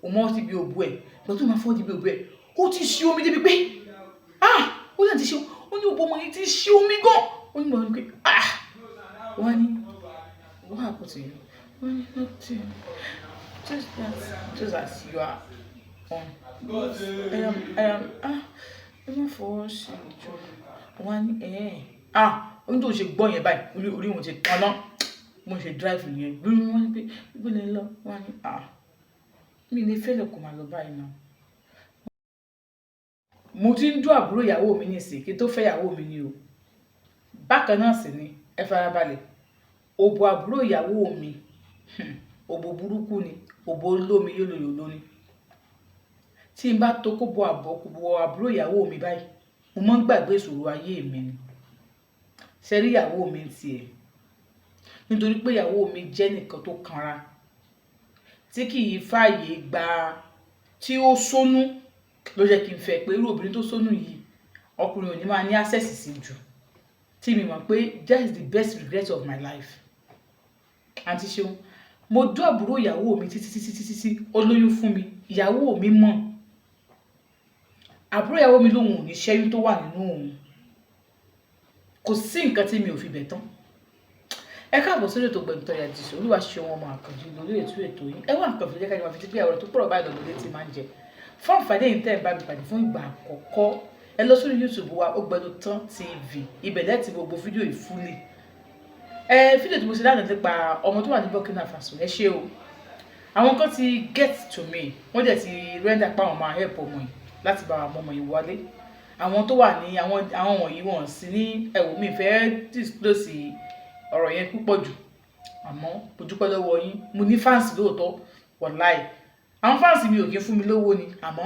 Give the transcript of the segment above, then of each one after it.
o mọ́ ti bí òbú ẹ̀ lọ tó máa fọ́ di bí òbú ẹ̀ ó ti ṣí omi débi pé ó yà ti ṣe ó ní òbú ọmọ yìí ti ṣí omi gan ó ní mọ̀ ní pé wọ́n ní what happened to you wọ́n ní nothing just as you are on ẹ má fọwọ́ sí ìjọ wọ́n ní ó ní tó ṣe gbọ́ yẹn báyìí orí wọn ti kaná mo ṣe drive yẹn lórí wọn ní pé gbọ́dọ̀ lọ wọ́n ní mi ní fẹ́lẹ̀ kò máa lọ báyìí náà. mo ti ń dún àbúrò ìyàwó mi ní ìsìn kí tó fẹ́ ìyàwó mi ni o bákan náà sì ni ẹ farabalẹ̀ òbò àbúrò ìyàwó mi òbò burúkú ni òbò olómi yólóyòló ni tí n bá tó kó bo àbúrò ìyàwó mi báyìí mo máa ń gbàgbé ìṣòro ayé mi ni ṣẹ́rí ìyàwó mi tiẹ̀ nítorí pé ìyàwó mi jẹ́ nìkan tó kanra tí kì í fààyè gba tí ó sónú ló jẹ́ kí n fẹ́ pé irú obìnrin tó sónú yìí ọkùnrin ò ní máa ní access sí jù tí mi mọ̀ pé that is the best regret of my life. àǹtí Ṣeun mo dún àbúrò ìyàwó mi títí ó lóyún fún mi ìyàwó mi mọ̀ àbúrò ìyàwó mi lòun ò ní ṣẹ́yún tó wà nínú òun kò sí nǹkan tí mi ò fi bẹ̀ tán. ẹ káàbọ̀ sórí ètò Gbẹ̀mítọ́rẹ́ Àdìsá olúwa ṣe wọn ọmọ àkànjú lórí ètò yìí ẹ wà nǹkan fìdí kájí máa fi ti pé àwọn tó pọ̀rọ̀ báyìí lọ́dọ̀ létí máa ń jẹ fún àǹfààní èyí tẹ́ ẹ̀ bá mi pàdé fún ìgbà àkọ́kọ́ ẹ lọ sórí YouTube wa Ogbenutan TV ibẹ̀ lẹ́ẹ̀tì gbogbo fídíò ìfúlì fídíò tí mo ṣe lánàá nípa ọmọ tó wà ní Burkina Faso ẹ ṣé o àwọn kan ti get to me wọ́n dẹ̀ ti render pa àwọn máa help ọmọ yìí láti bá àwọn ọmọ yìí wọlé àwọn tó wà ní àwọn wọ̀nyí wọ́n sì ní ẹ̀wù mi fẹ́ disclose ọ̀rọ̀ yẹn púpọ̀ jù àmọ́ mo dúpẹ́ lọ́wọ́ yín mo ní fans lóòótọ́ wàláì àwọn fans mi ò kí ń fún mi lówó ni àmọ́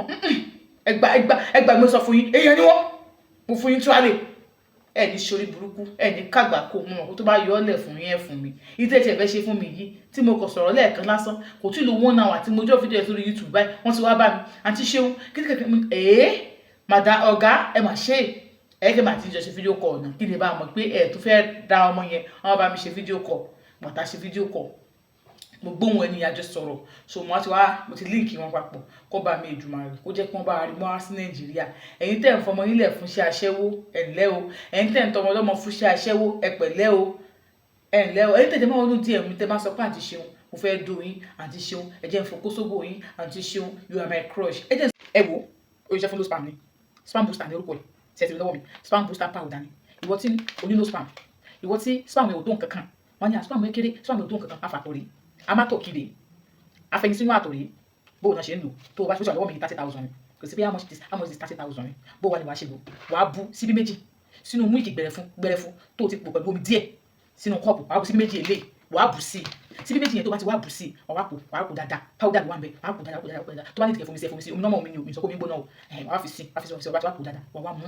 ẹgbà mi sọ fún yín èèyàn ni wọ́n mo fún yín túwálè ẹ ní sórí burúkú ẹ ní kàgbà kó mọ̀ kó tó bá yọ ọ́ lẹ̀ fún yín ẹ̀ fún mi ìtẹ́ tí ẹ fẹ́ ṣe fún mi yìí tí mo kàn sọ̀rọ̀ lẹ́ẹ̀kan lásán kò tí ì lo 1 hour àti mo jọ́ fídíò ẹ̀ sórí YouTube báyìí wọ́n ti wá bá mi àǹtí Ṣeun kíkẹ́kẹ́ mi màdà ọ̀gá ẹ mà ṣe kí màá ti jọ ṣe fídíò kọ̀ ọ̀nà kí ni bá mọ̀ pé ẹ̀ tó fẹ́ da ọmọ yẹn wọ́n bá mi ṣe fídíò kọ̀ bàtà ṣe fídíò kọ̀ mo gbóhùn ẹni àjọ sọ̀rọ̀ so mo ti líǹkì wọn papọ̀ kó bá mi Èdùmàrè kó jẹ́ kí wọ́n bá rí mọ́ sí Nàìjíríà ẹ̀yin tẹ́ ń fọmọ nílẹ̀ fún iṣẹ́ aṣẹ́wó ẹ̀ǹlẹ́ o ẹ̀yin tẹ́ ń tọmọ lọ́mọ fún iṣẹ́ aṣẹ́wó ẹ̀pẹ̀lẹ́ o ẹ̀ǹlẹ́ o ẹ̀yin tẹ́ máa wọnú díẹ̀ mi tẹ́ máa sọ pé àǹtí Ṣeun mo fẹ́ dùn yín àǹtí Ṣeun ẹ jẹ́ ń fokó sóbò yín àǹtí Ṣeun you are my crush ẹ wo oríṣẹ́ fún low spam ni spam booster ní orúkọ ẹ̀ ṣẹ́ẹ̀tì lọ́wọ́ mi spam booster powder ni ìwọ tí onílò spam ìwọ tí spam ẹ̀ ò tó nǹkan kan wọ́n ní spam ẹ̀ kéré spam ẹ̀ ò tó nǹkan kan afàtòrí amátòkìrè afẹ̀yìnsínú àtòrí bóun náà ṣe ń lò tó o bá ṣe lọ́wọ́ mi 30,000 kò sí pé how much is 30,000 bó wà ní wàá ṣe lò wàá bu síbí méjì sínú múìkì gbẹrẹfu tó o ti pò pẹ̀lú omi díẹ̀ sínú kọ́ọ̀pù wàá bu síbí méjì èlé wàá bù sí síbí méjì yẹn tó bá ti wàá bù sí wàá pò dáadáa powder ló wà ń bẹ wàá pò dáadáa tó bá ní ìtìkẹ́ fún mi sí omi náà omi ni omi sọ pé omi gbóná o wàá fi sí wàá pò dáadáa wàá mú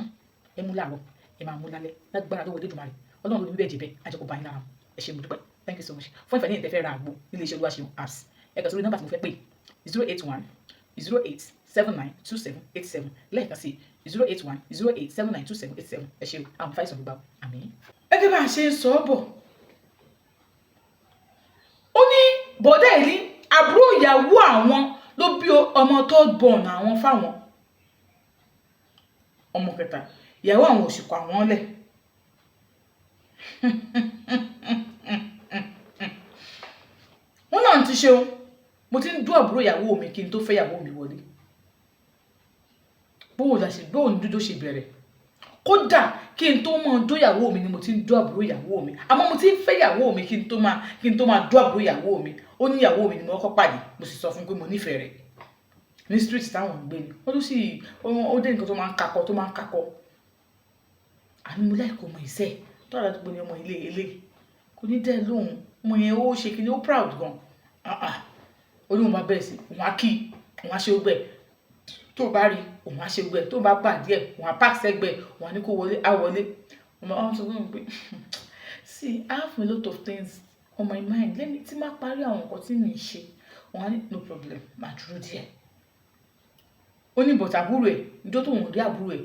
ẹ mú láàárọ̀ ẹ máa mú lálẹ́ lágbára lọ́wọ́ Elédùmarè Ọlọ́run ló ní bẹ́ẹ̀ jẹ́ bẹ́ẹ̀ ajẹ́kọ̀ọ́ bá yín lára ẹ ṣé mo dúpẹ́ thank you so much fún ìfẹ́ ní ìtẹ́fẹ́ ra àgbo nílé iṣẹ́ Olúwaṣeun apps ẹ kàn sórí nọ́mbà tí mo fẹ́ pè 08108792787 lẹ́ẹ̀kan sí 08108792787 ẹ ṣé àwọn fáìsàn gbígbà àmín. ẹgbẹ́ bá a ṣe ń sọ ọ́ bọ̀ ó ní bọ̀dá ẹ̀ ní àbúrò ìyàwó àwọn ló bí ọmọ third born àwọn fáwọn ọmọ kẹta ìyàwó àwọn òṣìkò àwọn lẹ̀ wọ́n náà ti Ṣeun mo ti ń dún àbúrò ìyàwó mi kí n tó fẹ́ ìyàwó mi wọlé bóun dúdú ṣe bẹ̀rẹ̀ kódà kí n tó máa dún ìyàwó mi ni mo ti ń dún àbúrò ìyàwó mi àmọ́ mo ti ń fẹ́ ìyàwó mi kí n tó máa dún àbúrò ìyàwó mi ó ní ìyàwó mi ni mo kọ́kọ́ pàdé mo sì sọ fún pé mo nífẹ̀ẹ́ rẹ̀ ní street táwọn ń gbé ni wọ́n tún sì ó dé nǹkan tó máa ń kakọ àní mo láì kó ọmọ ìṣe tó àdàdúgbò ní ọmọ ilé kò ní dẹ́ lóhùn ọmọ yẹn ó ṣe kí ni ó proud gan olóhùn bá bẹ̀rẹ̀ sí òun á kí òun á ṣe ogbẹ́ tó bá rí òun á ṣe ogbẹ́ tó bá bà díẹ̀ òun á pàṣẹ sẹ́gbẹ́ òun á ní kó wọlé á wọlé ọmọ ọmọ sọ fún mi pé see I have a lot of things on my mind lẹ́ni tí má parí àwọn nǹkan tí mi ṣe òun á ní no problem má dúró díẹ̀ ó ní bọ̀tà àbúrò ẹ̀ níjọ́ tó òun rí àbúrò ẹ̀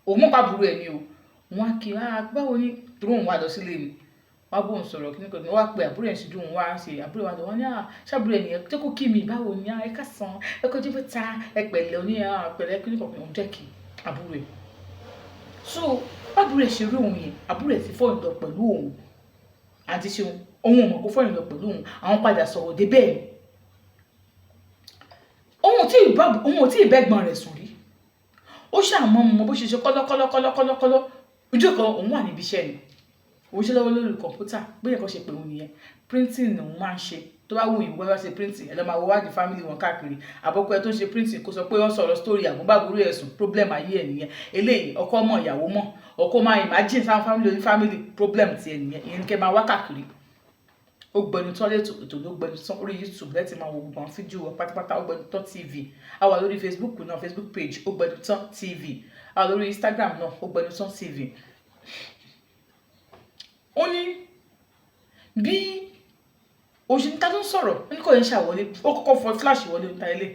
òun mọ̀ pa àbúrò ẹ̀ ni o wọn á kí báwo ni dúró òun wá lọ sílé mi wá bóun sọ̀rọ̀ kí nìkan wá pe àbúrò ẹ̀ síjú òun wá ṣe àbúrò wa wọ́n ní ṣàbúrò ẹ̀ nìyẹn tó kó kí mi báwo ni ẹ ká san ẹ kọjú pé ta ẹ pẹ̀lẹ́ oní pẹ̀lẹ́ kí nìkan òun jẹ́ kí àbúrò ẹ̀ so àbúrò ẹ̀ ṣe rí òun yẹn àbúrò ẹ̀ ti fọ́ ìlọ pẹ̀lú òun àti ṣe òun ò mọ̀ kó fọ́ ìlọ pẹ̀lú òun àwọn padà sọ̀rọ̀ dé bẹ́ẹ̀ òun ò tí ì bẹ́gbọ̀n rẹ̀ sùn rí ó ṣàmọ́ mọ́ bó ṣe ṣe kọ́lọ́kọ́lọ́ ojú kan òun wà níbi iṣẹ́ ni òun ṣe lọ́wọ́ lórí kọ̀ǹpútà bóyá kan ṣe pé òun nìyẹn printing òun máa ń ṣe tó bá wù ìwé wá ṣe printing ẹ lọ́ máa wọ wádìí family wọn káàkiri àbọ̀kọ ẹ tó ń ṣe printing kó sọ pé wọ́n sọ̀rọ̀ story àgbọ̀bàbúrú ẹ̀sùn problem ayé ẹ̀ nìyẹn eléyìí ọkọ mọ̀ ìyàwó mọ̀ ọkọ máa imagine sáwọn family oní family problem ti ẹ̀ nìyẹn ìyẹn kẹ́ máa wá káàkiri ó gbẹnu tán ètò ló gbẹnu tán orí YouTube lẹ́tì máa wo gbogbo àwọn fídíò wọn pátápátá ó gbẹnu tán TV a wà lórí Facebook náà Facebook page ó gbẹnu tán TV a wà lórí Instagram náà ó gbẹnu tán TV ó ní bí òṣìṣẹ́ tó ń sọ̀rọ̀ ní kò yẹn ṣàwọlé ó kọ́kọ́ fọ flash wọlé níta ilé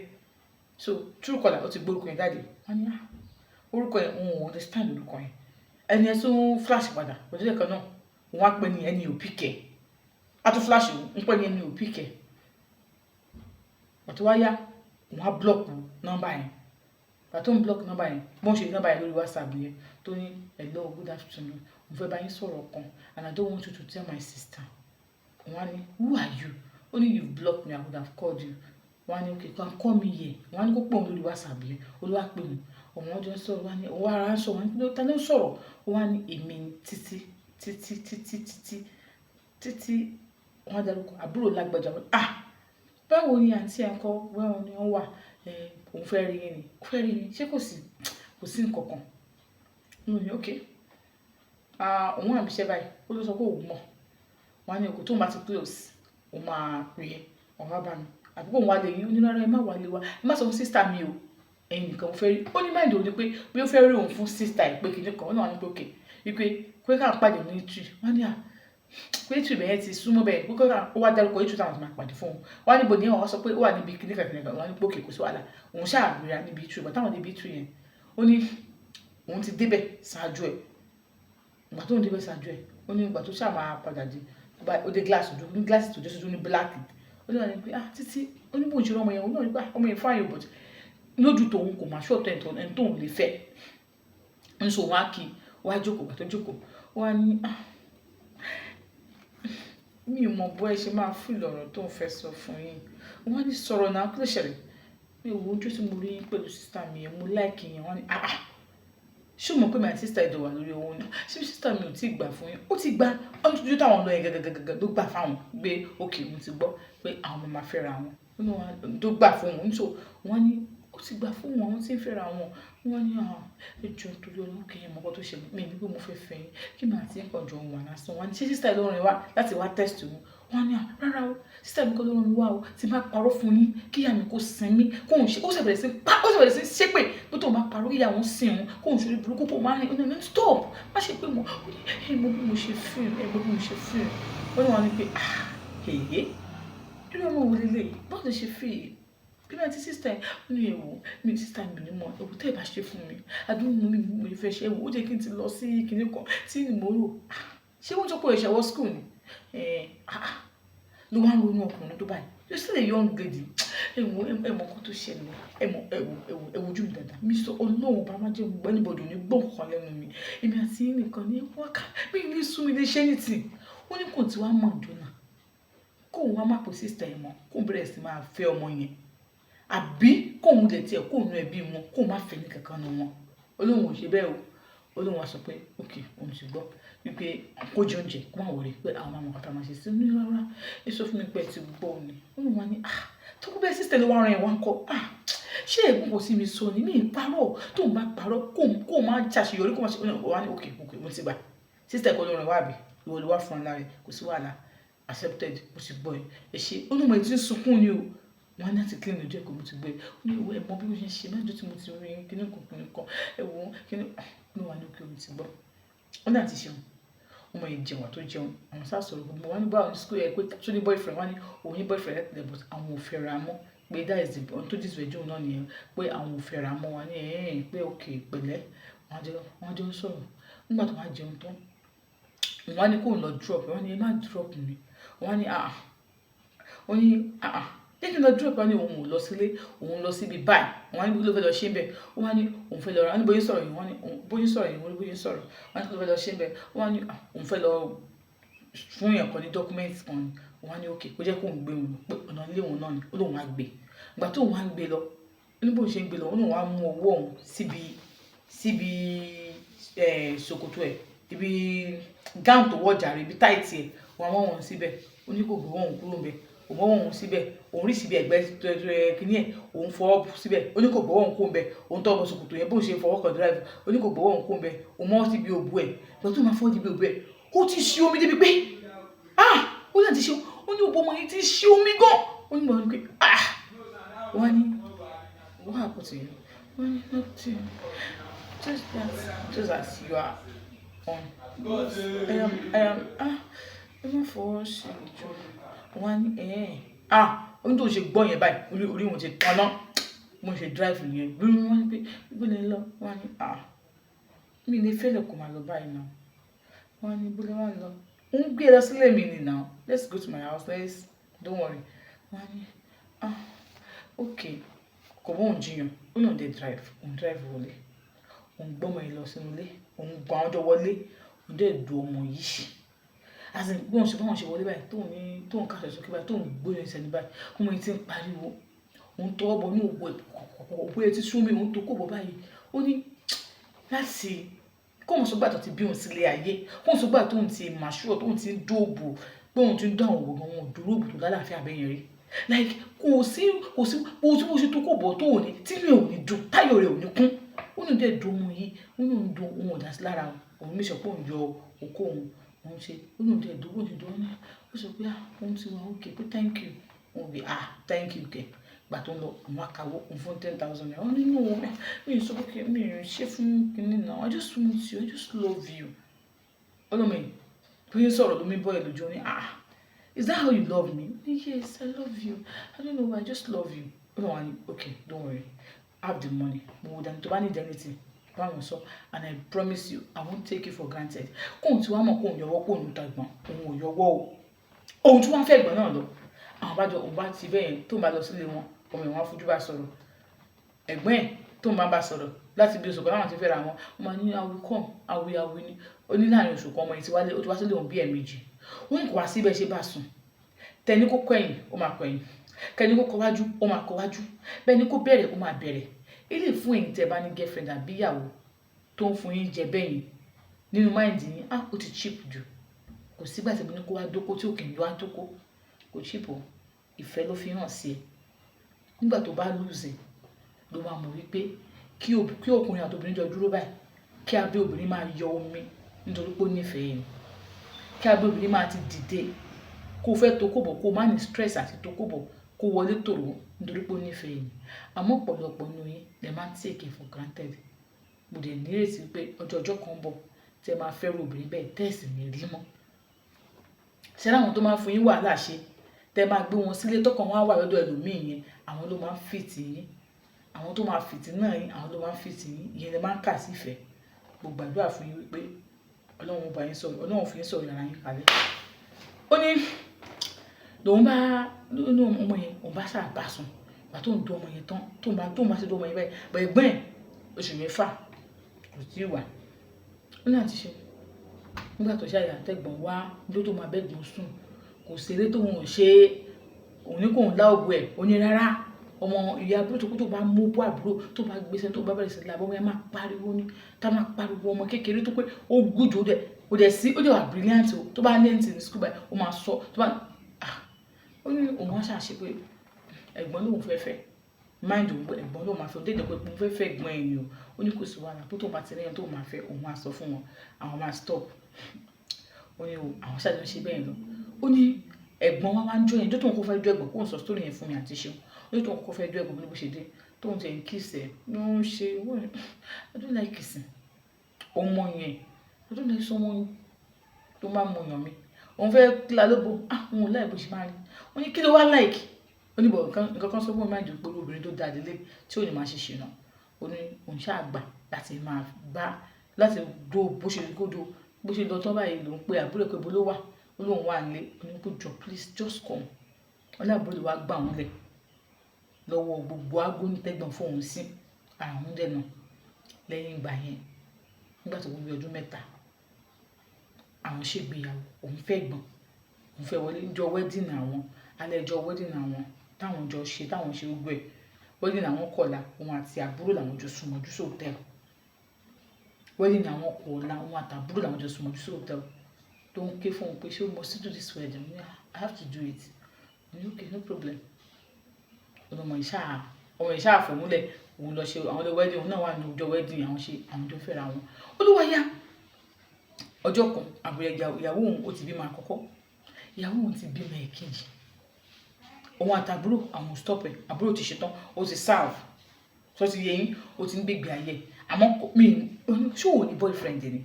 so Truecaller ó ti gbórúkọ yẹn jáde wọ́n ní orúkọ yẹn òun ò understand orúkọ yẹn ẹni ẹ tún flash padà òṣìṣẹ́ kan náà òun á pè ní ẹni ò pìkẹ́ á tún flash ń pè ní ẹni ò pìkẹ́ pàtó wáyá òun á block nọ́mbà yẹn pàtó ń block nọ́mbà yẹn bọ́n ṣe nọ́mbà yẹn lórí WhatsApp yẹn tó ní hello good afternoon mo fẹ́ bá yín sọ̀rọ̀ kan and I don't want you to tell my sister wọ́n ní who are you only you blocked me I would have called you wọ́n ní okay can call me here wọ́n ní kó pè wọ́n lórí WhatsApp yẹn olúwa pè wọ́n òun ọjọ́ sọ̀rọ̀ wọ́n ní òun ara ń sọ wọ́n ní ta ló ń sọ̀rọ̀ wọ́n ní èmi títí wọ́n dárúkọ àbúrò lágbàjà wọn báwo ni àǹtí ẹ̀ ń kọ́ báwo ni wọ́n wà òun fẹ́ rí yín ni ó fẹ́ rí yín ṣé kò sí nǹkan kan ní okay òun àbíṣẹ́ báyìí ó ló sọ pé òun mọ̀ wọ́n á ní òkú tó máa ti close òun máa pè é ọ̀rọ̀ bá mi àbúkò òun wá lè yín onírọ́rọ́ ẹ má wà lé wa ẹ má sọ fún sísítà mi o ẹ̀yin nìkan mo fẹ́ rí ó ní máìdì òní pé bí ó fẹ́ rí òun fún sísítà ìpè kìíní kan ó náà wọ́n ní pé òkè wípé pé káà pàdé ní ìtù wọ́n ní pé ìtù ìbẹ̀yẹn ti súnmọ́ bẹ́ẹ̀ pé káà ó wá dárúkọ ìtù táwọn ti máa pàdé fún òun wọ́n ní bòní àwọn sọ pé ó wà níbi kìíní kan wọ́n ní pé òkè kò sí wàhálà òun ṣáà ríra níbi ìtù ìgbà táwọn níbi ìtù yẹn ó ní òun ti débẹ̀ ṣáájú ẹ̀ ìgbà tó ń débẹ̀ ṣáájú ẹ̀ ó ní ìgbà tó ṣáà máa padà dé ó dé gíláàsì ojú ní gíláàsì tó dé sójú ní bíláàkì ó ní wà ní pé títí ó ní bó ń ṣe ọmọ yẹn ó náà ní pé ọmọ yẹn fáyọ̀ bọ̀t lójú tòun kò máa ṣọ̀tọ̀ ẹni tóun lè fẹ́ ń sọ wọn á kí wọ́n á jókòó gbàtọ́ jókòó wọ́n á ní mi ò mọ̀ bó ẹ ṣe máa fún ìlọ̀rọ̀ tó ń fẹ́ sọ fún yín wọ́n á ní sọ̀rọ̀ náà kí ló ṣẹlẹ̀ mi ò wo ojú tí mo rí yín pẹ̀lú sísá mi yẹn mo láìkì yẹn wọ́n á ní ṣé o mọ̀ pé my sister ìdọ̀wà lórí owó náà ṣé sister mi ò tí ì gbà fún yín ó ti gbà ọ́n tó táwọn lọ yẹn gẹ́gẹ́gẹ́gẹ́ ló gbà fáwọn gbé òkè òun ti gbọ́ pé àwọn ọmọ máa fẹ́ra wọn tó gbà fún wọn nítorí wọ́n ní ó ti gbà fún wọn wọ́n ti ń fẹ́ra wọn wọ́n ní ẹjọ́ torí ọlọ́run kì í mọ̀ kó tó ṣe mí ní pé mo fẹ́ fẹ́ yín kí màá ti ń pọ̀ jọ wọn lásán wọn ní ṣé sister ló rìn wá láti wá test wọn wọ́n ní rárá o sister mi kọ́ ló rìn mí wá o tí bá parọ́ fún yín kí ìyá mi kò sin mí kóun ṣe ó sì bẹ̀rẹ̀ sí ṣépè pé tóun bá parọ́ kí ìyá wọn sìn òun kóun ṣe orí burúkú kó máa rìn ó ní stop má ṣe pé mo bí mo ṣe fíìmù ó ní wọn ní pé èyí irú ọmọ wo lélẹ̀ báwo ló ṣe fíìmù bí wọ́n ti sísítà ẹ̀ ó ní ẹ̀wò mi sísítà mi ní mọ̀ ẹ̀wò tẹ́ ẹ̀ bá ṣe fún mi àdúgbò mi mo fẹ́ ṣe ẹ̀wò ó jẹ́ kí n ti lọ sí kinní kan tí mo rò ṣé wọ́n jọ pé ìṣẹ̀wọ́ school ni ló wá ń ronú ọkùnrin tó báyìí you still a young lady ẹ̀mọ̀ kan tó ṣẹlẹ̀ ẹ̀wò ojú mi dáadáa mi sọ ọlọ́run bá má jẹ́ gbọ́ anybody ní gbọ́n kan lẹ́nu mi èmi àti yín nìkan ní wákà mi ní sún mi lè ṣe ní tì ó ní kò tí wàá mọ̀ ọ̀dọ́ náà kóun wá má pò sísítà ẹ̀ mọ́ kóun bẹ̀rẹ̀ sí máa fẹ́ ọmọ yẹn àbí kóun lè tiẹ̀ kóun nu ẹbí wọn kóun má fẹ́ ní kankan nu wọn olóhùn ò ṣe bẹ́ẹ̀ o olóhùn wa sọ pé ok òun ti gbọ́ wípé kó jẹ oúnjẹ kó má wọlé pé àwọn ọmọ kọta máa ṣe sí ní rárá ẹ sọ fún mi pé ẹ ti gbọ́ ni olóhùn wa ní tó kó bẹ́ẹ̀ sísítẹ̀ ló wá ran ẹ̀ wá ń kọ́ ṣé ẹ̀gbọ́n kò sí mi sọ ni mí parọ́ tóun bá parọ́ kóun má ṣàṣeyọrí kó má ṣe wá ní ok mo ti gbà sísítẹ̀ kọ́ ló ràn wá àbí ìwọ ló wá fún ọ lára kò sí wàhálà accepted mo ti gbọ́ ẹ ṣe olóhùn ẹ̀ ti ń sunkún ni o wọn láti clean ojú ẹ kò mo ti gbé ní ìwé ẹmọ bí mo ṣe ń ṣe mẹ́jọ tí mo ti rí kíní kan ẹwọ kíní ló wà ní òkè omi ti gbọ́ wọn náà ti ṣeun ọmọ yìí jẹun àtó jẹun àwọn sá sọ̀rọ̀ gbogbo wọn ní báwọn ní school ẹ pé tó ní boyfriend wọn ní òun ní boyfriend láti lẹ but àwọn ò fẹ́ra mọ́ pé that is the ohun tó dìsú ẹjọ́ náà nìyẹn pé àwọn ò fẹ́ra mọ́ wọn ní pé òkè pẹ̀lẹ́ wọn jọ ń sọ̀rọ̀ nígbà tó wá jẹun tán wọ́n á ní kó lọ drop wọ́n á ní ẹ má drop mi wọ́n á ní ó ní jẹ́ kí n lọ drop wọ́n á ní òun ò lọ sílé òun lọ síbi báyìí wọ́n á ní bó ló fẹ́ lọ ṣe ń bẹ̀ wọ́n á ní òun fẹ́ lọ rà wọ́n á ní bóyá sọ̀rọ̀ yìí wọ́n á ní bóyá sọ̀rọ̀ yìí wọ́n ní bóyá sọ̀rọ̀ wọ́n á ní bó ló fẹ́ lọ ṣe ń bẹ̀ wọ́n á ní òun fẹ́ lọ fún yàn kan ní document kan ni wọ́n á ní òkè kó jẹ́ kó ń gbé wọn pé ọ̀nà ilé wọn náà ni ó lóun á gbé ìgbà tó òun á gbé lọ ó ní bó ṣe ń gbé lọ ó lóun á mú owó òun síbi ṣòkòtò ẹ̀ ibi gown tó wọ̀ jàre ibi táìtì ẹ̀ wọ́n á mọ́ wọn síbẹ̀ ó ní kò gbé wọn kúrò ń bẹ̀ òun mọ́ wọn síbẹ̀ òun rí síbi ẹ̀gbẹ́ kìíní ẹ̀ òun fọwọ́ síbẹ̀ ó ní kò gbọ́ wọn kó ń bẹ̀ òun tọ́ ọmọ ṣòkòtò yẹn bó ṣe fọwọ́ kan drive ó ní kò gbọ́ wọn kó ń bẹ̀ òun mọ́ síbi òbú ẹ̀ lọ́tún máa fọ́ síbi òbú ẹ̀ ó ti ṣí omi débi pé ó yàn ti ṣe ó ní òbú ọmọ yẹn ti ṣí omi gan ó ní bọ̀ pé wọ́n á ní what happened to you wọ́n ní nothing just as you are on I am ẹ má fọwọ́ ṣe ìjọ wọ́n á ní ó ní tó ṣe gbọ́ yẹn báyìí orí wọn ti tanná mo ṣe drive yẹn bí wọ́n ní pé ìbílẹ̀ lọ wọ́n á ní mi ní fẹ́lẹ̀ kò máa lọ báyìí náà wọ́n á ní ìbílẹ̀ wà lọ ń gbé lọ sílé mi ni now let's go to my house don't worry wọ́n á ní okay kò bóun jiyàn ó náà dé drive wọlé òun gbọ́mọ yìí lọ sínú ilé òun gbọ́ àwọn ọjọ́ wọlé òun dé du ọmọ yìí àti bóun ṣe wọlé báyìí tóun kàṣẹ sókè báyìí tóun gbóyè sẹ́ni báyìí ọmọ yìí ti ń pariwo òun tọwọ́ bọ̀ ní òwò ẹ̀ ti súnmí òun tó kò bọ̀ báyìí ó ní láti kóun sọgbà tó ti bí òun sílé ayé kóun sọgbà tóun ti màṣúọ̀ tóun ti ń dóòbò pé òun ti ń dá òun wò wọn dúró òbò tó lálàáfíà bẹ́yẹn rí like kò sí bó ṣe tó kò bọ̀ tó ò ní tí mi ò ní dùn táyọ̀ rẹ̀ ò ní kún ó ní dẹ̀ dùn òun yìí ó ní òun dùn òun ò dá sí lára òun mí sọ pé òun yọ òkú òun ṣe ó ní òun dẹ̀ dùn òun dùn òun ó sọ pé òun ti wà ókè pé thank you òun bí thank you kẹ gbà tó ń lọ àwọn akàwọ òun fún 10,000 naira ó ní inú òun mi sọ pé mi ò ṣe fún kinní náà I just want you I just love you ọlọ́mọ yìí bí yín sọ̀rọ̀ lómi bọ́ ẹ̀ lójú ní is that how you love me? Yes, I love you. I don't know why, I just love you. Okay, don't worry. I have the money. More than to need anything. And I promise you, I won't take you for granted. Kóhun tí wàá mọ̀ kóhun yọwọ́ kóhun tàgbọ̀n, òun ò yọwọ́ o. Ohun tí wọ́n fẹ́ gbọ́n náà lọ. Àwọn bá jọ òun bá ti bẹ́ẹ̀ tó ń bá lọ sílé wọn, ọmọ ìwọ̀n fojú bá sọ̀rọ̀. Ẹ̀gbọ́n ẹ̀ tó ń bá sọ̀rọ̀ láti bí oṣù kan láwọn ti fẹ́ ra wọn. Wọ́n máa ní àwí ní. Ó ní láàrin oṣù kan ọmọ yìí ti wálé, ó ti wá sílé òun bí ẹ̀ẹ̀mejì. Wọ́n kò wá síbẹ̀ ṣe bá sùn tẹni kó kọ̀yìn ó máa kọ̀yìn kẹni kó kọwájú ó máa kọwájú bẹ́ẹ̀ni kó bẹ̀rẹ̀ ó máa bẹ̀rẹ̀ ilé fún ẹ̀yin tẹ́ bá ní girlfriend àbí ìyàwó tó ń fún yín jẹ bẹ́yìn nínú máìndì yín ó ti cheap jù kò sígbà tí mo ní kó wá dóko tí òkè ń yọ á dóko kò cheap o ìfẹ́ ló fi hàn sí ẹ nígbà tó bá lùzẹ̀ ló máa mọ̀ wípé kí ọkùnrin àti obìnrin jọ dúró báyìí kí abẹ́ obìnrin máa yọ omi nítorí pé ó nífẹ̀ẹ́ yẹn kí abẹ́ obìnrin máa ti dìde kó fẹ́ tó kóbọ̀ kó má ní stress àti tó kóbọ̀ kó wọlé tòrò nítorí pé ó nífẹ̀ẹ́ yìí àmọ́ ọ̀pọ̀lọpọ̀ nínú yín lè máa ń take it for granted mo dẹ̀ nírètí pé ọjọ́ kan bọ̀ tẹ́ máa fẹ́ràn obìnrin bẹ́ẹ̀ tẹ́ẹ̀sì ní rí mọ́ ṣé láwọn tó máa ń fún yín wàhálà ṣe tẹ́ máa gbé wọn sílé tọkàn wọn á wà lọ́dọ̀ ẹlòmíì yẹn àwọn ló máa ń fìtì yín àwọn tó máa fìtì náà yín àwọn ló máa ń fìtì yín ìyẹn lè máa ń kà sí ìfẹ́ gbogbo àdúrà fún yín wípé ọlọ́run bá yín sọ̀rọ̀ ọlọ́run fi yín sọ̀rọ̀ yàrá yín kalẹ̀ ó ní lòun bá lónú ọmọ yẹn òun bá sáà bá sùn gbà tó ń do ọmọ yẹn tán tó ń bá ṣe do ọmọ yẹn báyìí bẹ́ẹ̀ gbọ́n ẹ̀ oṣù 6 kò tí ì wà ó ní àti ṣe nígbà tó ṣàyà àtẹ̀gbọ̀n wá ló tó máa bẹ́gbọ̀n sùn kò ṣeré tó wọn ò ṣe òun ní kò ń lá ògbó ẹ̀ ó ní rárá ọmọ ìyá àbúrò tó bá mú bó àbúrò tó bá gbèsè tó bá bẹ̀rẹ̀ sí làbọ̀ ọmọ yẹn máa pariwo ní tá máa pariwo ọmọ kékeré tó pé ó gùdù ó dẹ̀ sí ó dẹ̀ wà brilliant o tó bá ní ẹ̀ǹtì ní school báyìí ó máa sọ tó bá ó ní òun wá ṣàṣe pé ẹ̀gbọ́n lòun fẹ́ fẹ́ mind òun pé ẹ̀gbọ́n lòun máa fẹ́ ó dédé pé òun fẹ́ fẹ́ ẹ̀gbọ́n ẹ̀yìn o ó ní kò sí wàhálà pé tó bá ti rẹ́yìn tó máa fẹ́ òun máa sọ fún wọn àwọn máa stop ó ní àwọn ṣàjọ ṣe bẹ́ẹ̀ lọ ó ní ẹ̀gbọ́n wa máa ń jó yẹn tó tóun kó fẹ́ jó ẹ̀gbọ́n kóun sọ story yẹn fún mi àti ṣeun ó ní tóun kó fẹ́ jó ẹ̀gbọ́n bí bó ṣe dé tóun ti ń kiss ẹ̀ ló ń ṣe I don't like kissing ọmọ yẹn I don't like someone tó máa mú yàn mi òun fẹ́ kíla lóbo òun láì bó ṣe máa rí ó ní kí ló wá like ó ní bọ̀ nǹkan kan sọ fún mi máa dùn pé obìnrin tó da délé tí ò ní máa ṣe ṣe náà ó ní òun ṣáà gbà láti máa bá láti dó bó ṣe rí kó dó bó ṣe lọ tán báyìí ló ń pe àbúrò pé bó ló wà ó lóun wà nílé ó ní kó jọ please just come wọn ní àbúrò wa gbà wọn lẹ̀ lọ́wọ́ gbogbo agóní tẹ́gbọ̀n fóun sí àwọn dẹ̀nà lẹ́yìn ìgbà yẹn nígbà tó wọ́n bí ọdún 3 àwọn ṣègbéyàwó òun fẹ́ gbọ́n òun fẹ́ wọlé jọ wedding àwọn alẹ́ jọ wedding àwọn táwọn jọ ṣe táwọn ṣe gbogbo ẹ̀ wedding àwọn kọ̀la òun àti àbúrò làwọn jọ sùnmọ́jú sí hòtẹ́ẹ̀lì wedding àwọn kọ̀la òun àtàbúrò làwọn jọ sùnmọ́jú sí hòtẹ́ẹ̀lì tó ń ké fún un pé ṣé o must do this wedding I have to do it okay no problem ọmọ ìṣá àfọ̀múlẹ̀ òun lọ ṣe àwọn ilé wedding òun náà wà ní ọjọ́ wedding àwọn ṣe àwọn jọ fẹ́ra wọn olúwa yá ọjọ́ kan àbúrò ìyàwó òun ó ti bímọ àkọ́kọ́ ìyàwó òun ti bímọ ẹ̀kejì òun àtàbúrò àwọn stop ẹ̀ àbúrò ti ṣetán ó ti serve tó ti yẹ yín ó ti ń gbégbé ayé àmọ́ mi ṣé òun ní boyfriend ni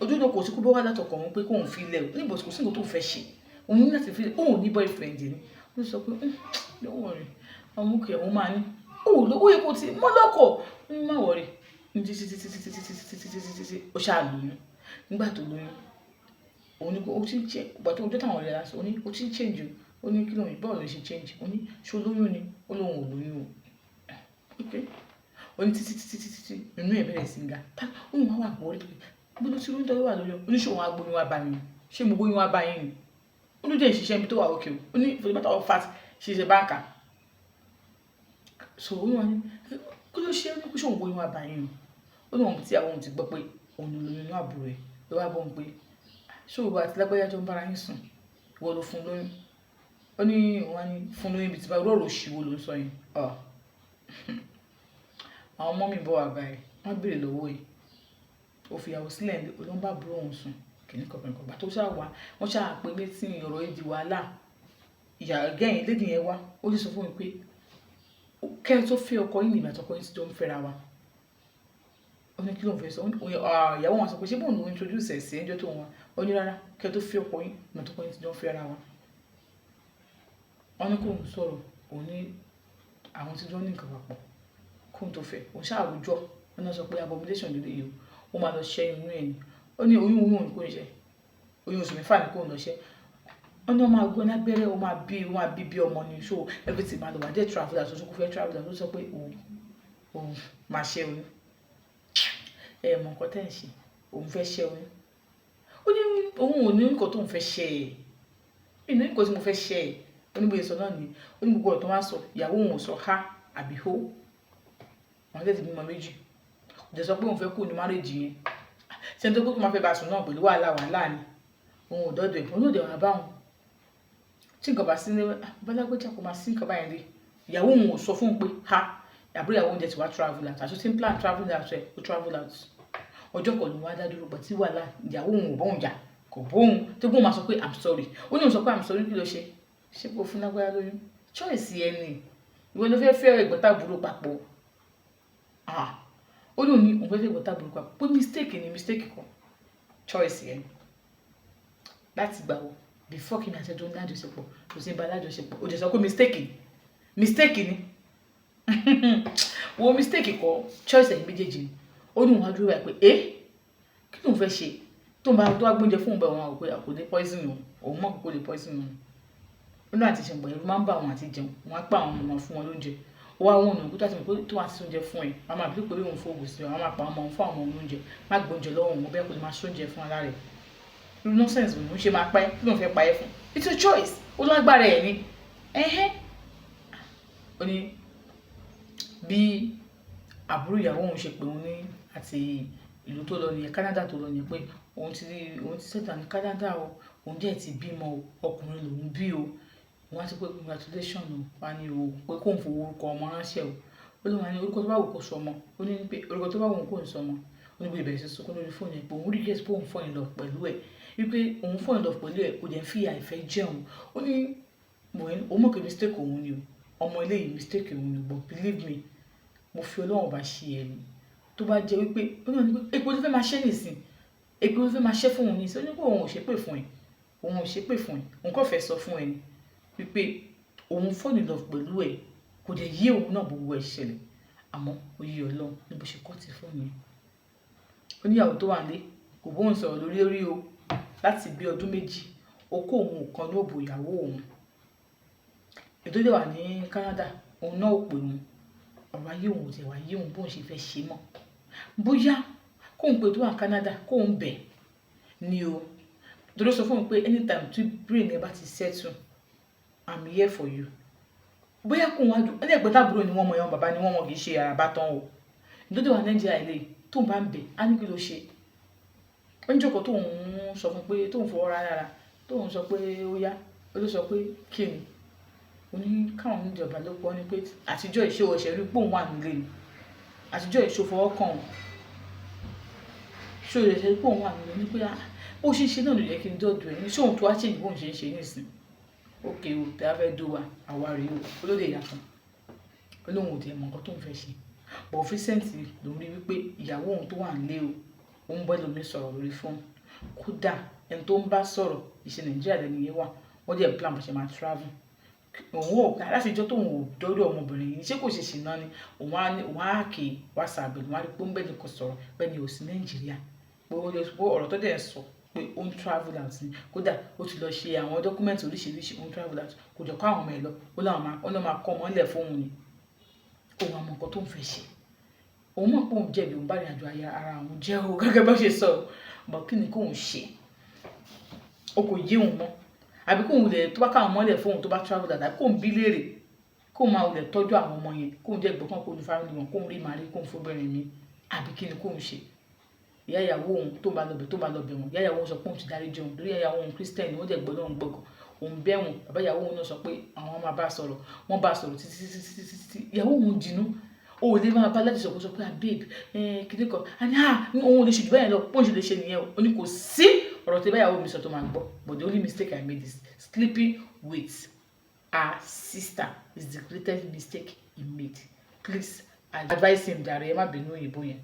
ojú ló kò sí kó bọ́ wá látọkọ̀ wọn pé kóun fi ilẹ̀ o níbo kò sí nǹkan tó fẹ́ ṣe òun ní láti fi òun ní boyfriend ni ó sọ pé don't worry àwọn òkè òun máa ní òun ló yẹ kó ti mọ́ lọ́kọ̀ ó má worry títí ó ṣáà lóyún nígbà tó lóyún òun ní kó ó ti ń ṣe ìgbà tó ojú táwọn ọ̀rẹ́ lásán ó ní ó ti ń change ó ní kí lóyún bọ́ọ̀lù ṣe change ó ní ṣó lóyún ni ó lóun ò lóyún o ok ó ní títí inú ẹ̀ bẹ̀rẹ̀ sí ń ga ó ní wọn wà wọlé pé gbọ́dọ̀ tí oyún tọ́wọ́ wà lórí oníṣòwò agbóyún wa bá mi ṣé mo gbóyún wa bá yín ni ó ní jẹ́ ìṣiṣẹ́ ibi tó wà òkè o ó ní for the matter of fact ṣiṣẹ́ báńkà so ó ní wọn ní kó ló ṣe é ní kó ṣòwò gbóyún wa bá yín ni ó ní wọn tí àwọn ohun ti gbọ́ pé òun lóyún inú àbúrò ẹ̀ ló wá bọ́ ń pé ṣòwò àti lágbájá jọ ń bára yín sùn wọ́n ló fún lóyún ó ní wọn ní fún lóyún ibi tí bá rọrùn òṣìwò ló ń sọ yẹn àwọn ọmọ mi bọ̀ wá báyìí wọ́n béèrè lọ́wọ́ yìí ó fi ìyàwó sílẹ̀ ní olóńgbà àbúrò òun sùn kìíní kọ̀ọ̀kan gbà tó ṣáà wá wọ́n ṣáà pé létí ọ̀rọ̀ yìí di wàhálà ìyá gẹ́yìn lédi yẹn wá ó sì sọ fún mi pé kẹ́ ẹ tó fẹ́ ọkọ yìí nígbà tọkọ yìí ti jọ ń fẹ́ra wa ó ní kí ló ń fẹ́ sọ ìyàwó wọn sọ pé ṣé bóun ló introduce ẹ̀ sí ẹjọ́ tó wọn ó ní rárá kẹ́ ẹ tó fẹ́ ọkọ yìí nígbà tọkọ yìí ti jọ ń fẹ́ra wa wọ́n ní kóun sọ̀rọ̀ òun ní àwọn tí jọ ní nǹkan papọ̀ kóun tó fẹ́ òun ṣáà rújọ́ wọn náà sọ pé abomination lè yìí ó máa lọ ṣẹ́ inú ẹ̀ ni ó ní oyún òun kò ń ṣe oyún oṣù 4 ní kò ń lọ ṣẹ́ ó ní ọmọ àgbo ní abẹ́rẹ́ ó máa bí ọmọ ní so everything máa lọ wá dé traveller tó kó fẹ́ traveller tó sọ pé òun máa ṣẹ́ oyún mọ̀ nǹkan tẹ́ ń ṣe òun fẹ́ ṣẹ́ oyún ó ní òun ò ní nǹkan tó ń fẹ́ ṣẹ́ ẹ̀ ní nǹkan tí mo fẹ́ ṣẹ́ ẹ̀ ó ní bóyá sọ náà ni ó ní gbogbo ọ̀rọ̀ tó máa sọ ìyàwó òun ò sọ ha àbí hó wọn tẹ̀sí bímọ méjì jẹ́ sọ pé òun fẹ́ kú ní márèjì yẹn ṣe tó kó máa fẹ́ bá sùn náà pẹ̀lú wàhálà ni òun ò dọ́dọ̀ ẹ̀ òun ò dẹ̀ wà báwọn tí nǹkan bá sí ní bálágbèjà kò máa sí nǹkan báyẹn lé ìyàwó òun ò sọ fún un pé ha àbúrò ìyàwó oúnjẹ ti wá travel out àti tí ń plan travel out ẹ̀ ó travel out ọjọ́ kan ló wá dá dúró pẹ̀ tí wàhálà ìyàwó òun ò bóun jà kò bóun tó gbóun máa sọ pé I'm sorry ó ní òun sọ pé I'm sorry kí ló ṣe kó fún lágbára lóyún choice yẹn ni ìwọ ló fẹ́ fẹ́ ẹ̀gbọ́ntàbúrò papọ̀ ó ní òun fẹ́ fẹ́ ẹ̀gbọ́ntàbúrò papọ̀ pé mistake kan choice yẹn láti gbà wọ before kí ni àtẹjọ ní àjọṣepọ̀ kò sí ibà lájọṣepọ̀ ó jẹ́ sọ pé mistake ni wo mistake kọ choice ẹ̀yìn méjèèjì ni ó ní òun adúró rẹ̀ pé kí ló ń fẹ́ ṣe tó ń bá tó wá gbóúnjẹ fún òun bẹ́ẹ̀ wọn àwòpẹ́ àkòdé poison òun mọ̀ kókó lè poison òun ó ní àti ṣẹ̀ǹgbọ̀n ẹ̀rú máa ń bá àwọn àti jẹun wọn á pa àwọn ọmọ fún wọn lóúnjẹ ó wá wọn ònà tó àti pé tó wà sí oúnjẹ fún ẹ wọn máa bí pé òun fóògùn sí wọn máa pa ọmọ fún àwọn ọmọ oúnjẹ má gbóúnjẹ lọ́wọ́ wọn bẹ́ẹ̀ kò lè máa ṣóúnjẹ fún ara rẹ̀ irú nonsense òun ṣe máa pa ẹ́ kí ló ń fẹ́ pa ẹ́ fún it's a choice ó lágbára ẹ̀ ni ó ní bí àbúrò ìyàwó òun ṣe pé òun ní àti ìlú tó lọ nìyẹn Canada tó lọ nìyẹn pé òun ti ṣẹ̀dá ní Canada o òun díẹ̀ ti bímọ ọkùnrin lòun bí o wọ́n ti pé congratulation o wá ní o pé kóun fowó orúkọ ọmọ ránṣẹ́ o ó lè wá ní orúkọ tó bá wù kó sọ ọmọ ó ní pé orúkọ tó bá wù kó sọ ọmọ ó ní bí ìbẹ̀rẹ̀ sí sunkún lórí fóònù ẹ̀ pé òun rí gẹ̀ẹ́sì pé òun fọ́ ìlọ pẹ̀lú ẹ̀ wípé òun fọ́ ìlọ pẹ̀lú ẹ̀ kò dẹ̀ fi àìfẹ́ jẹun ó ní òun mọ̀ pé mistake òun ni o ọmọ eléyìí mistake òun ni but believe me mo fi Ọlọ́run bá ṣe ẹ̀ ni tó bá jẹ́ wípé ó náà ní pé epo ló fẹ́ máa ṣẹ́ nìsín epo ló fẹ́ máa ṣẹ́ fún òun ní ìsìn ó ní pé òun ò ṣépè fún ẹ̀ òun kò fẹ́ sọ fún ẹ ni wípé òun fall in love pẹ̀lú ẹ̀ kò dẹ̀ yé òun náà gbogbo ẹ̀ ṣẹlẹ̀ àmọ́ ó yé Ọlọ́run ní bó ṣe kọ́ ti fún yẹn oníyàwó tó wà nílé kò bóun sọ̀rọ̀ lórí o láti bí ọdún méjì ó kó òun kan ní òbò ìyàwó òun ètò ìdè wà ní Canada òun náà ò pè òun ọ̀rọ̀ ayé òun ò tẹ̀ wá yé òun bóun ṣe fẹ́ ṣe mọ́ bóyá kóun pè tó wà Canada kóun bẹ̀ ni o torí sọ fún mi pé anytime tí brain ẹ bá ti settle I'm here for you bóyá kóun wá dùn ẹni ẹgbẹ́ tábúrò ni wọ́n mọ ẹ̀wọ̀n bàbá ni wọ́n kì í ṣe àràbá tán o ìdóde wà Nàìjíríà ilé tóun bá ń bẹ̀ á ní kí ló ṣe ó ń jókòó tóun sọ fún pé tóun fọwọ́ rárá tóun sọ pé ó yá ó ló sọ pé kí ni oní káwọn oníjọba ló pọ̀ ní pé àtijọ́ ìṣòwò ṣẹ̀rí pòun wà nílé ni àtijọ́ ìṣòfọwọ́ kàn ṣòwò ṣẹ̀rí pòun wà nílé ni pé ó ṣe ń ṣe náà ló yẹ kí n dọ́dọ̀ ẹ̀ ní ṣóun tó wá ṣe ìbò ń ṣe ń ṣe nísìn òkè o tí a fẹ́ dó wa àwárí o olóde ìyàtọ̀ olóhùn òde ẹ̀mọ̀ nǹkan tó ń fẹ́ ṣe bọ̀ fíṣẹ́ǹtì ló rí wípé ìyàwó òun tó wà nílé o ó ń bọ́ ẹlòmíì sọ̀rọ̀ lórí fóònù kódà ẹni tó ń bá sọ̀rọ̀ ìṣe Nàìjíríà lẹ́nu yẹn wà wọ́n dẹ̀ plan bó ṣe máa travel òun ò ká láti ìjọ tóun ò dọ́dọ̀ ọmọbìnrin yìí ṣé kò ṣe ṣìnà ni òun á kè WhatsApp òun á rí pé ń bẹ́ẹ̀ ni kò sọ̀rọ̀ bẹ́ẹ̀ ni ò sí Nàìjíríà pé ọ̀rọ̀ tó dẹ̀ sọ pé ó ń travel out ni kódà ó ti lọ ṣe àwọn dọ́kúmẹ́ǹtì oríṣiríṣi ó ń travel out kò jọ kó àwọn ọmọ ẹ̀ lọ ó lọ́ máa kọ́ ọmọ ńlẹ̀ fóun ni òun àmọ́ nǹkan tó ń fẹ́ ṣe òun mọ̀ pé òun jẹ̀bi òun bá rìn àjò ara òun jẹ́ o gẹ́gẹ́ bá ṣe sọ bọ̀ kí ni kóun ṣe o kò yé òun mọ́ àbí kóun lè tó bá káwọn mọ́lẹ̀ fóun tó bá travel dada kóun bí léèrè kóun máa lè tọ́jú àwọn ọmọ yẹn kóun jẹ́ gbọ́kàn kóun ní family wọn kóun rí màrí kóun fóbìnrin mi àbí kí ni kóun ṣe ìyá ìyàwó òun tó bá lọ bẹ̀ wọn ìyá ìyàwó òun sọ pé òun ti dárí jẹun lórí ìyá ìyàwó òun Christian wọ́n jẹ́ gbọ́dọ̀ ń gbọ́kàn òun bẹ̀ wọn bàbá ìyàwó òun náà sọ pé àwọn máa bá sọ̀rọ̀ wọ́n bá sọ̀rọ̀ títí ìyàwó òun dìnnú o ò lè máa bá láti sọ̀kọ́ sọ pé babe kíndé kan àní òun lè ṣe jù bẹ́ẹ̀ lọ bóun ṣe lè ṣe nìyẹn o ní kò sí ọ̀rọ̀ tí báyàwó mi sọ tó máa gbọ́ but the only mistake I made is sleeping with her sister is the greatest mistake he made please advise him jàre ẹ má bínú òyìnbó yẹn.